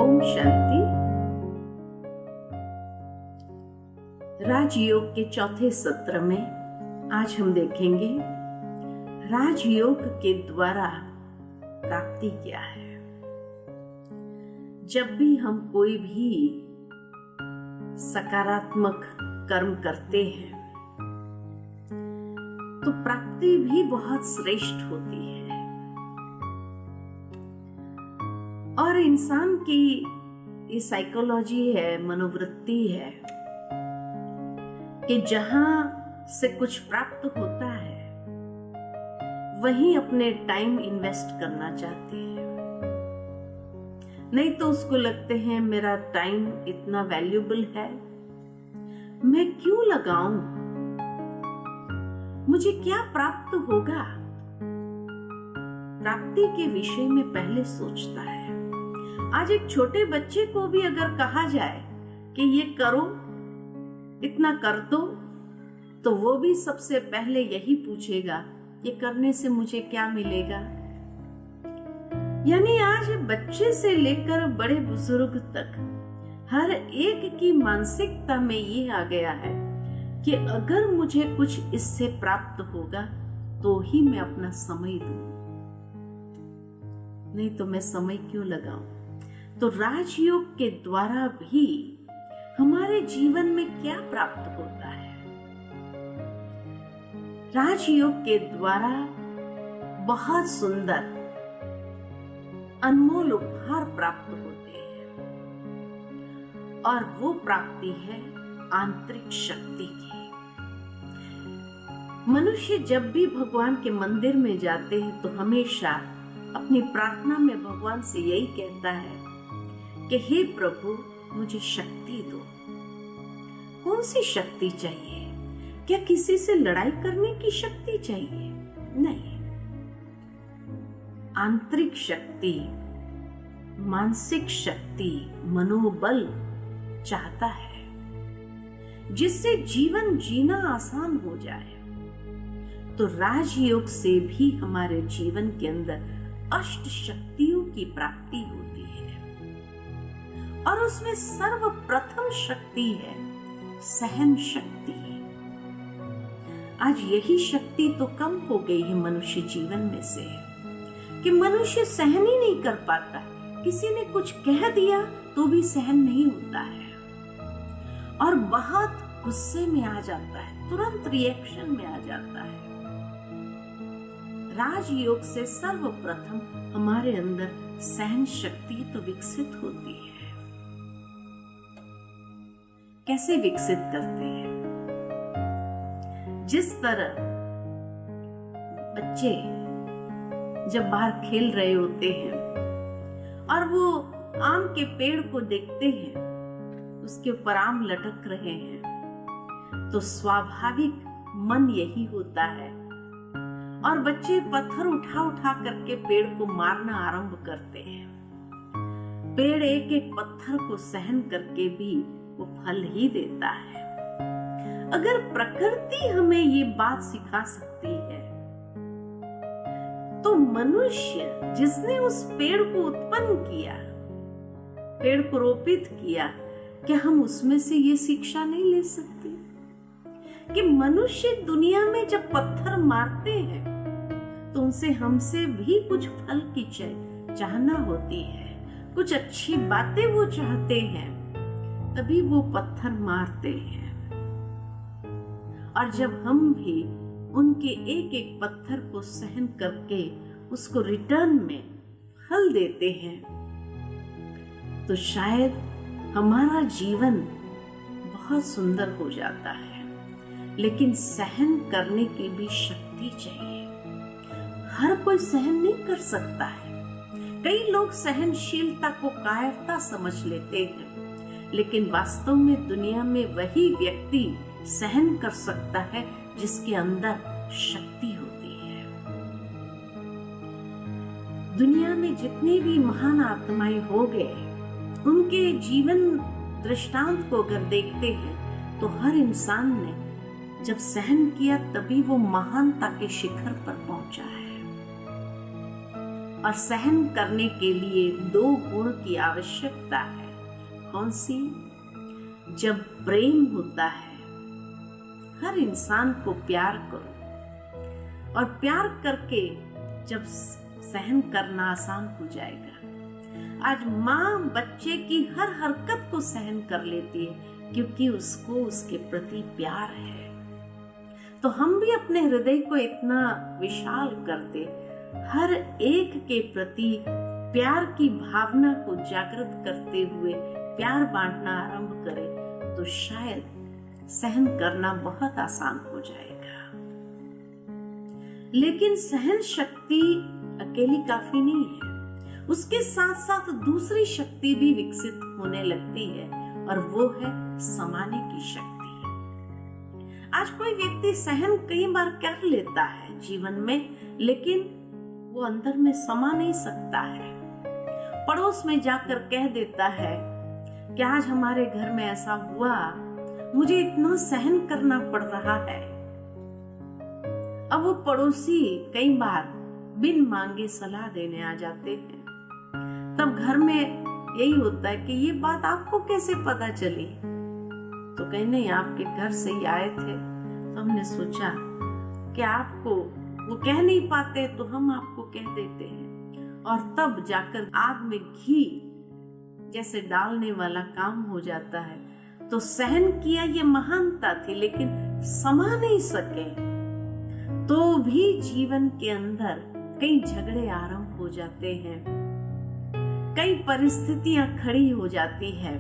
ओम शांति। राजयोग के चौथे सत्र में आज हम देखेंगे राजयोग के द्वारा प्राप्ति क्या है। जब भी हम कोई भी सकारात्मक कर्म करते हैं तो प्राप्ति भी बहुत श्रेष्ठ होती है। और इंसान की ये साइकोलॉजी है, मनोवृत्ति है कि जहां से कुछ प्राप्त होता है वहीं अपने टाइम इन्वेस्ट करना चाहते हैं। नहीं तो उसको लगते हैं मेरा टाइम इतना वैल्यूएबल है, मैं क्यों लगाऊं, मुझे क्या प्राप्त होगा। प्राप्ति के विषय में पहले सोचता है। आज एक छोटे बच्चे को भी अगर कहा जाए कि ये करो, इतना कर दो, तो वो भी सबसे पहले यही पूछेगा ये करने से मुझे क्या मिलेगा। यानी आज बच्चे से लेकर बड़े बुजुर्ग तक हर एक की मानसिकता में ये आ गया है कि अगर मुझे कुछ इससे प्राप्त होगा तो ही मैं अपना समय दूं, नहीं तो मैं समय क्यों लगाऊं। तो राजयोग के द्वारा भी हमारे जीवन में क्या प्राप्त होता है। राजयोग के द्वारा बहुत सुंदर अनमोल उपहार प्राप्त होते हैं और वो प्राप्ति है आंतरिक शक्ति की। मनुष्य जब भी भगवान के मंदिर में जाते हैं तो हमेशा अपनी प्रार्थना में भगवान से यही कहता है कि हे प्रभु मुझे शक्ति दो। कौन सी शक्ति चाहिए? क्या किसी से लड़ाई करने की शक्ति चाहिए? नहीं, आंतरिक शक्ति, मानसिक शक्ति, मनोबल चाहता है जिससे जीवन जीना आसान हो जाए। तो राजयोग से भी हमारे जीवन के अंदर अष्ट शक्तियों की प्राप्ति होती है और उसमें सर्वप्रथम शक्ति है सहन शक्ति। आज यही शक्ति तो कम हो गई है मनुष्य जीवन में से कि मनुष्य सहन ही नहीं कर पाता। किसी ने कुछ कह दिया तो भी सहन नहीं होता है और बहुत गुस्से में आ जाता है, तुरंत रिएक्शन में आ जाता है। राजयोग से सर्वप्रथम हमारे अंदर सहन शक्ति तो विकसित होती है। कैसे विकसित करते हैं? जिस तरह बच्चे जब बाहर खेल रहे होते हैं और वो आम के पेड़ को देखते हैं, उसके ऊपर आम लटक रहे हैं, तो स्वाभाविक मन यही होता है और बच्चे पत्थर उठा उठा करके पेड़ को मारना आरंभ करते हैं। पेड़ एक एक पत्थर को सहन करके भी वो फल ही देता है। अगर प्रकृति हमें ये बात सिखा सकती है तो मनुष्य जिसने उस पेड़ को उत्पन्न किया, पेड़ को रोपित किया, क्या हम उसमें से ये शिक्षा नहीं ले सकते कि मनुष्य दुनिया में जब पत्थर मारते हैं तो उनसे हमसे भी कुछ फल की चाहना होती है, कुछ अच्छी बातें वो चाहते हैं, तभी वो पत्थर मारते हैं। और जब हम भी उनके एक एक पत्थर को सहन करके उसको रिटर्न में फल देते हैं तो शायद हमारा जीवन बहुत सुंदर हो जाता है। लेकिन सहन करने की भी शक्ति चाहिए। हर कोई सहन नहीं कर सकता है। कई लोग सहनशीलता को कायरता समझ लेते हैं, लेकिन वास्तव में दुनिया में वही व्यक्ति सहन कर सकता है जिसके अंदर शक्ति होती है। दुनिया में जितने भी महान आत्माएं हो गए, उनके जीवन दृष्टांत को अगर देखते हैं तो हर इंसान ने जब सहन किया तभी वो महानता के शिखर पर पहुंचा है। और सहन करने के लिए 2 गुण की आवश्यकता है। कौन सी? जब प्रेम होता है, हर इंसान को प्यार करो, और प्यार करके जब सहन करना आसान हो जाएगा। आज माँ बच्चे की हर हरकत को सहन कर लेती है क्योंकि उसको उसके प्रति प्यार है। तो हम भी अपने हृदय को इतना विशाल कर दे, हर एक के प्रति प्यार की भावना को जागृत करते हुए प्यार बांटना आरंभ करें तो शायद सहन करना बहुत आसान हो जाएगा। लेकिन सहन शक्ति अकेली काफी नहीं है, उसके साथ साथ दूसरी शक्ति भी विकसित होने लगती है और वो है समाने की शक्ति। आज कोई व्यक्ति सहन कई बार कर लेता है जीवन में, लेकिन वो अंदर में समा नहीं सकता है। पड़ोस में जाकर कह देता है कि आज हमारे घर में ऐसा हुआ, मुझे इतना सहन करना पड़ रहा है। अब वो पड़ोसी कई बार बिन मांगे सलाह देने आ जाते हैं। तब घर में यही होता है कि ये बात आपको कैसे पता चली? तो कहीं नहीं, आपके घर से ही आए थे, तो हमने सोचा कि आपको वो कह नहीं पाते तो हम आपको कह देते हैं। और तब जाकर आग में घी जैसे डालने वाला काम हो जाता है। तो सहन किया, ये महानता थी, लेकिन समा नहीं सके तो भी जीवन के अंदर कई झगड़े आरंभ हो जाते हैं, कई परिस्थितियां खड़ी हो जाती है।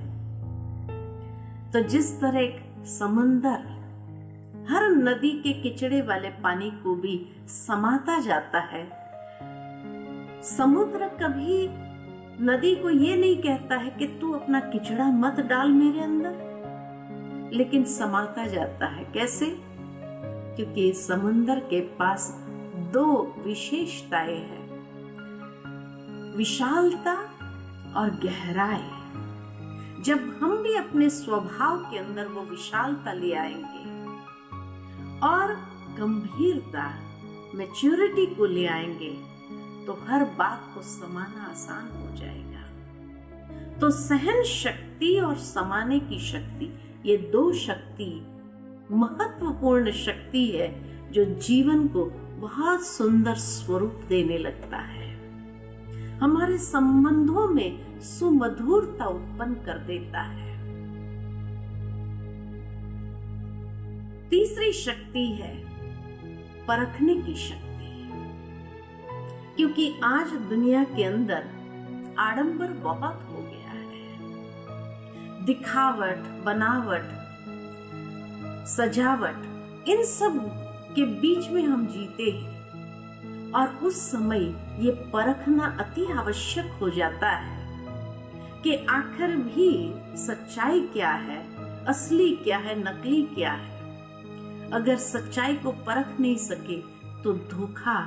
तो जिस तरह एक समंदर हर नदी के किचड़े वाले पानी को भी समाता जाता है, समुद्र कभी नदी को ये नहीं कहता है कि तू अपना किचड़ा मत डाल मेरे अंदर, लेकिन समाता जाता है। कैसे? क्योंकि समुद्र के पास 2 विशेषताएं हैं, विशालता और गहराई। जब हम भी अपने स्वभाव के अंदर वो विशालता ले आएंगे और गंभीरता, मैच्योरिटी को ले आएंगे, तो हर बात को समाना आसान हो जाएगा। तो सहन शक्ति और समाने की शक्ति, ये 2 शक्ति महत्वपूर्ण शक्ति है जो जीवन को बहुत सुंदर स्वरूप देने लगता है, हमारे संबंधों में सुमधुरता उत्पन्न कर देता है। तीसरी शक्ति है परखने की शक्ति, क्योंकि आज दुनिया के अंदर आडंबर बहुत हो गया है। दिखावट, बनावट, सजावट, इन सब के बीच में हम जीते हैं और उस समय ये परखना अति आवश्यक हो जाता है कि आखिर भी सच्चाई क्या है, असली क्या है, नकली क्या है। अगर सच्चाई को परख नहीं सके तो धोखा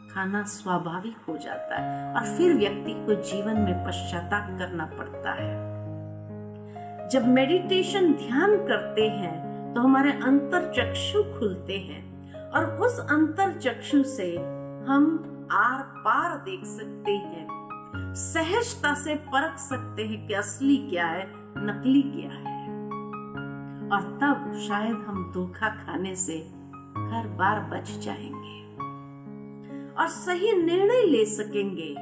खाना स्वाभाविक हो जाता है और फिर व्यक्ति को जीवन में पश्चाताप करना पड़ता है। जब मेडिटेशन ध्यान करते हैं तो हमारे अंतर चक्षु खुलते हैं और उस अंतर चक्षु से हम आर पार देख सकते हैं, सहजता से परख सकते हैं कि असली क्या है, नकली क्या है। और तब शायद हम धोखा खाने से हर बार बच जाएंगे और सही निर्णय ले सकेंगे।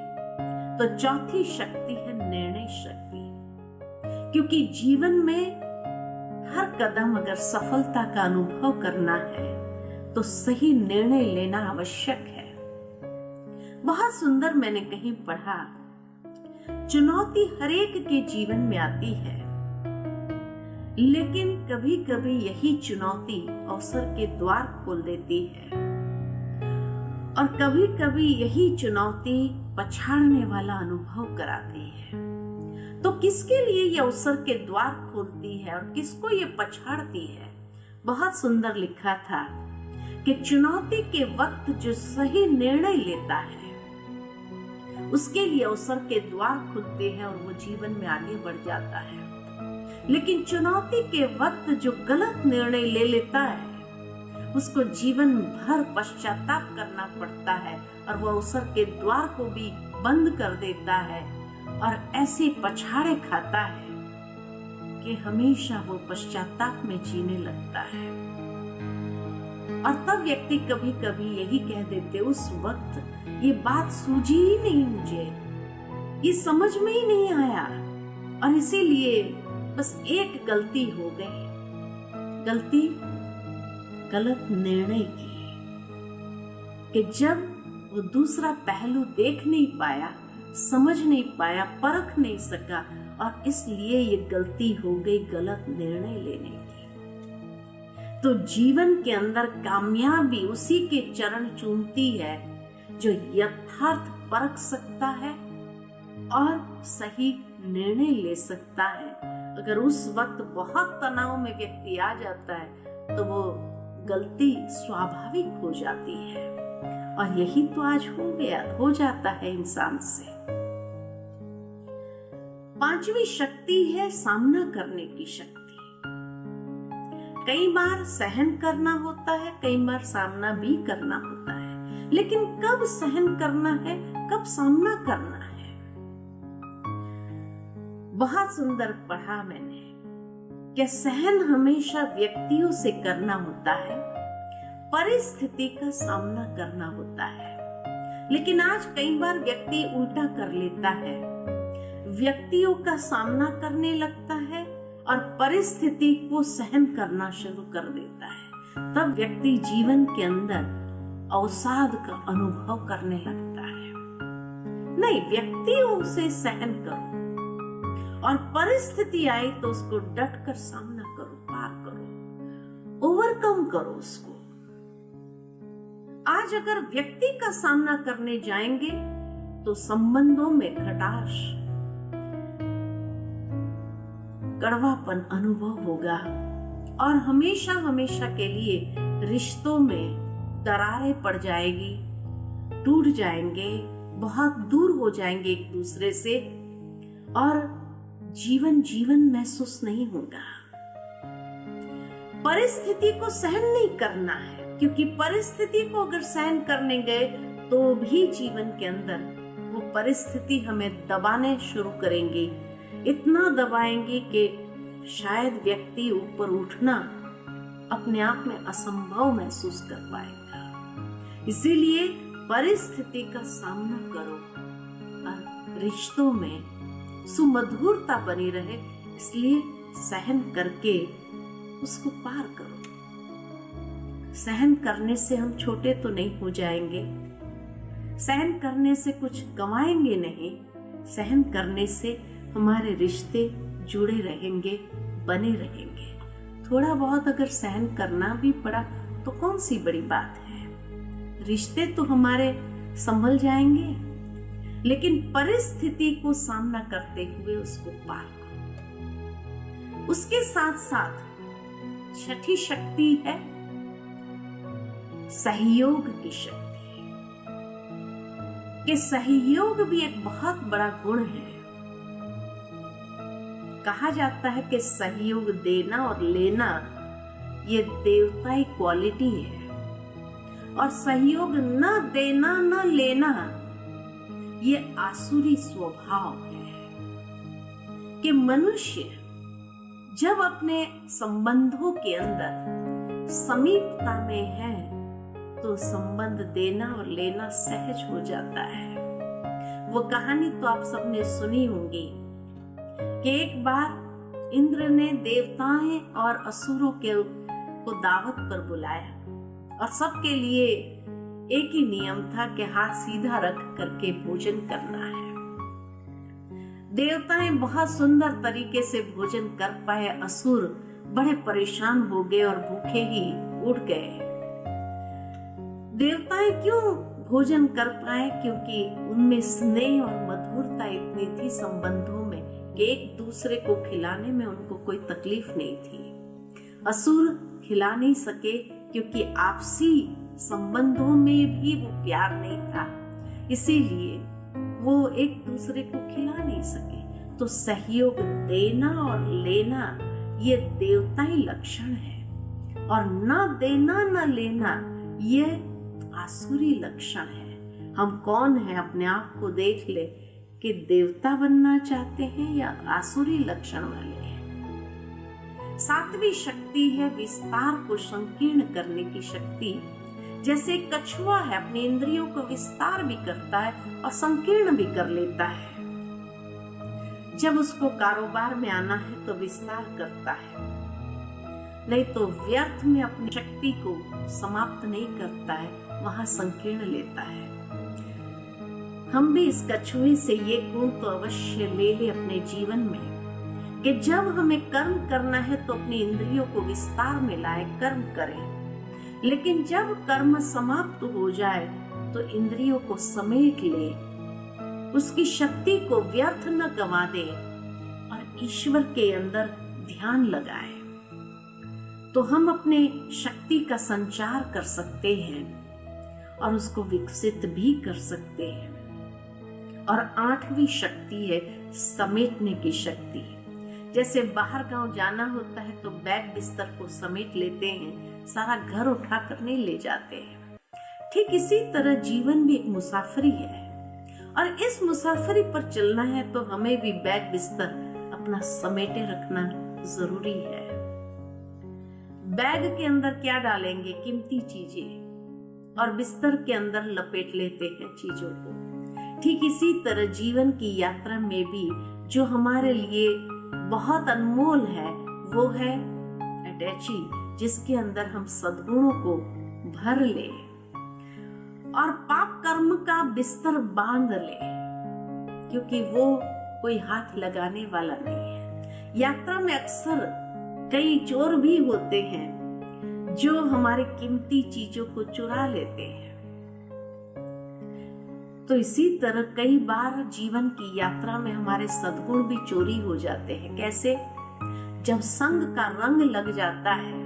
तो चौथी शक्ति है निर्णय शक्ति, क्योंकि जीवन में हर कदम अगर सफलता का अनुभव करना है तो सही निर्णय लेना आवश्यक है। बहुत सुंदर मैंने कहीं पढ़ा, चुनौती हर एक के जीवन में आती है, लेकिन कभी कभी यही चुनौती अवसर के द्वार खोल देती है और कभी कभी यही चुनौती पछाड़ने वाला अनुभव कराती है। तो किसके लिए ये अवसर के द्वार खोलती है और किसको ये पछाड़ती है? बहुत सुंदर लिखा था कि चुनौती के वक्त जो सही निर्णय लेता है उसके लिए अवसर के द्वार खुलते हैं और वो जीवन में आगे बढ़ जाता है। लेकिन चुनौती के वक्त जो गलत निर्णय ले लेता है उसको जीवन भर पश्चाताप करना पड़ता है और वो अवसर के द्वार को भी बंद कर देता है और ऐसे पछाड़े खाता है कि हमेशा वो पश्चाताप में जीने लगता है। और तब व्यक्ति कभी कभी यही कह देते, उस वक्त ये बात सूझी ही नहीं, मुझे ये समझ में ही नहीं आया और इसीलिए बस एक गलती हो गई। गलती गलत निर्णय की कि जब वो दूसरा पहलू देख नहीं पाया, समझ नहीं पाया, परख नहीं सका और इसलिए ये गलती हो गई गलत निर्णय लेने की। तो जीवन के अंदर कामयाबी उसी के चरण चूमती है जो यथार्थ परख सकता है और सही निर्णय ले सकता है। अगर उस वक्त बहुत तनाव में व्यक्ति आ जाता है तो वो गलती स्वाभाविक हो जाती है और यही तो आज हो जाता है इंसान से। पांचवी शक्ति है सामना करने की शक्ति। कई बार सहन करना होता है, कई बार सामना भी करना होता है, लेकिन कब सहन करना है, कब सामना करना है। बहुत सुंदर पढ़ा मैंने कि सहन हमेशा व्यक्तियों से करना होता है, परिस्थिति का सामना करना होता है। लेकिन आज कई बार व्यक्ति उल्टा कर लेता है, व्यक्तियों का सामना करने लगता है और परिस्थिति को सहन करना शुरू कर देता है। तब व्यक्ति जीवन के अंदर अवसाद का अनुभव करने लगता है। नहीं, व्यक्तियों से सहन करो और परिस्थिति आई तो उसको डट कर सामना करो, पार करो, ओवरकम करो उसको। आज अगर व्यक्ति का सामना करने जाएंगे तो संबंधों में खटाश, कड़वापन अनुभव होगा और हमेशा हमेशा के लिए रिश्तों में दरारें पड़ जाएगी, टूट जाएंगे, बहुत दूर हो जाएंगे एक दूसरे से और जीवन महसूस नहीं होगा। परिस्थिति को सहन नहीं करना है, क्योंकि परिस्थिति को अगर सहन करने गए तो भी जीवन के अंदर वो परिस्थिति हमें दबाने शुरू करेंगी, इतना दबाएंगे कि शायद व्यक्ति ऊपर उठना अपने आप में असंभव महसूस कर पाएगा। इसीलिए परिस्थिति का सामना करो और रिश्तों में सुमधुरता बनी रहे, इसलिए सहन करके उसको पार करो। सहन करने से हम छोटे तो नहीं हो जाएंगे, सहन करने से कुछ गंवाएंगे नहीं, सहन करने से हमारे रिश्ते जुड़े रहेंगे, बने रहेंगे। थोड़ा बहुत अगर सहन करना भी पड़ा तो कौन सी बड़ी बात है, रिश्ते तो हमारे संभल जाएंगे। लेकिन परिस्थिति को सामना करते हुए उसको पार करो। उसके साथ साथ छठी शक्ति है सहयोग की शक्ति, कि सहयोग भी एक बहुत बड़ा गुण है। कहा जाता है कि सहयोग देना और लेना ये देवताई क्वालिटी है और सहयोग न देना न लेना ये आसुरी स्वभाव है। कि मनुष्य जब अपने संबंधों के अंदर समीपता में है तो संबंध देना और लेना सहज हो जाता है। वो कहानी तो आप सबने सुनी होगी कि एक बार इंद्र ने देवताएं और असुरों को दावत पर बुलाया और सबके लिए एक ही नियम था कि हाथ सीधा रख करके भोजन करना है। देवताएं बहुत सुंदर तरीके से भोजन कर पाए, असुर बड़े परेशान हो गए और भूखे ही उठ गए। देवताएं क्यों भोजन कर पाए? क्योंकि उनमें स्नेह और मधुरता इतनी थी संबंधों में कि एक दूसरे को खिलाने में उनको कोई तकलीफ नहीं थी। असुर खिला नहीं सके क्योंकि आपसी संबंधों में भी वो प्यार नहीं था, इसीलिए वो एक दूसरे को खिला नहीं सके। तो सहयोग देना और लेना ये देवताई लक्षण है और न देना न लेना ये आसुरी लक्षण है। हम कौन है, अपने आप को देख ले कि देवता बनना चाहते हैं या आसुरी लक्षण वाले हैं। सातवीं शक्ति है विस्तार को संकीर्ण करने की शक्ति। जैसे कछुआ है, अपनी इंद्रियों को विस्तार भी करता है और संकीर्ण भी कर लेता है। जब उसको कारोबार में आना है तो विस्तार करता है, नहीं तो व्यर्थ में अपनी शक्ति को समाप्त नहीं करता है, वहां संकीर्ण लेता है। हम भी इस कछुए से ये गुण तो अवश्य ले ले अपने जीवन में कि जब हमें कर्म करना है तो अपनी इंद्रियों को विस्तार में लाए, कर्म करें। लेकिन जब कर्म समाप्त हो जाए तो इंद्रियों को समेट ले, उसकी शक्ति को व्यर्थ न गवा दे और ईश्वर के अंदर ध्यान लगाए, तो हम अपने शक्ति का संचार कर सकते हैं और उसको विकसित भी कर सकते हैं। और आठवीं शक्ति है समेटने की शक्ति। जैसे बाहर गांव जाना होता है तो बैग बिस्तर को समेट लेते हैं, सारा घर उठा कर नहीं ले जाते हैं। ठीक इसी तरह जीवन भी एक मुसाफरी है और इस मुसाफरी पर चलना है तो हमें भी बैग बिस्तर अपना समेटे रखना जरूरी है। बैग के अंदर क्या डालेंगे? कीमती चीजें, और बिस्तर के अंदर लपेट लेते हैं चीजों को। ठीक इसी तरह जीवन की यात्रा में भी जो हमारे लिए बहुत अनमोल है वो है अटैची, जिसके अंदर हम सद्गुणों को भर ले और पाप कर्म का बिस्तर बांध ले, क्योंकि वो कोई हाथ लगाने वाला नहीं है। यात्रा में अक्सर कई चोर भी होते हैं जो हमारे कीमती चीजों को चुरा लेते हैं। तो इसी तरह कई बार जीवन की यात्रा में हमारे सद्गुण भी चोरी हो जाते हैं। कैसे? जब संग का रंग लग जाता है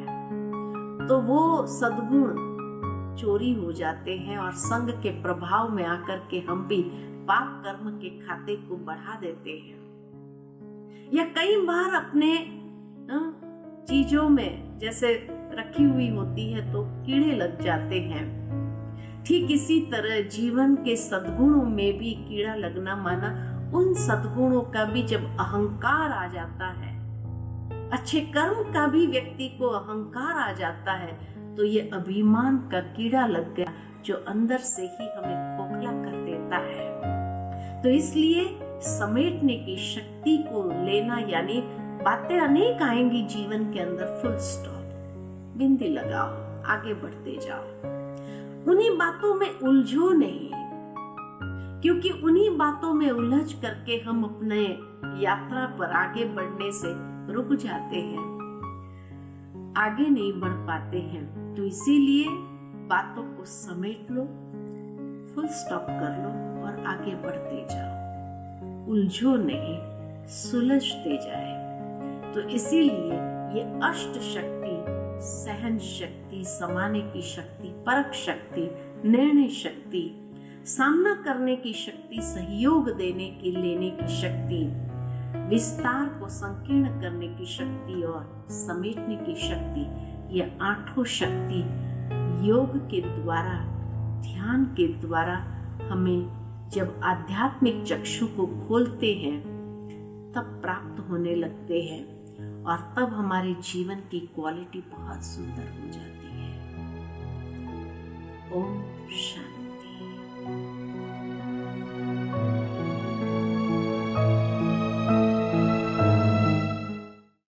तो वो सद्गुण चोरी हो जाते हैं और संग के प्रभाव में आकर के हम भी पाप कर्म के खाते को बढ़ा देते हैं। या कई बार अपने चीजों में जैसे रखी हुई होती है तो कीड़े लग जाते हैं। ठीक इसी तरह जीवन के सद्गुणों में भी कीड़ा लगना माना उन सद्गुणों का भी जब अहंकार आ जाता है, अच्छे कर्म का भी व्यक्ति को अहंकार आ जाता है, तो ये अभिमान का कीड़ा लग गया जो अंदर से ही हमें खोखला कर देता है। तो इसलिए समेटने की शक्ति को लेना, यानी बातें अनेक आएंगी जीवन के अंदर, फुल स्टॉप, बिंदी लगाओ, आगे बढ़ते जाओ। उन्हीं बातों में उलझो नहीं, क्योंकि उन्हीं बातों में उलझ करके हम अपने यात्रा पर आगे बढ़ने से रुक जाते हैं, आगे नहीं बढ़ पाते हैं। तो इसीलिए बातों को समेट लो, फुल स्टॉप कर लो और आगे बढ़ते जाओ। उलझो नहीं, सुलझते जाए। तो इसीलिए ये अष्ट शक्ति, सहन शक्ति, समाने की शक्ति, परख शक्ति, निर्णय शक्ति, सामना करने की शक्ति, सहयोग देने की, लेने की शक्ति, विस्तार को संकीर्ण करने की शक्ति और समेटने की शक्ति, ये आठों शक्ति योग के द्वारा, ध्यान के द्वारा हमें जब आध्यात्मिक चक्षु को खोलते हैं तब प्राप्त होने लगते हैं और तब हमारे जीवन की क्वालिटी बहुत सुंदर हो जाती है। ओम शांति।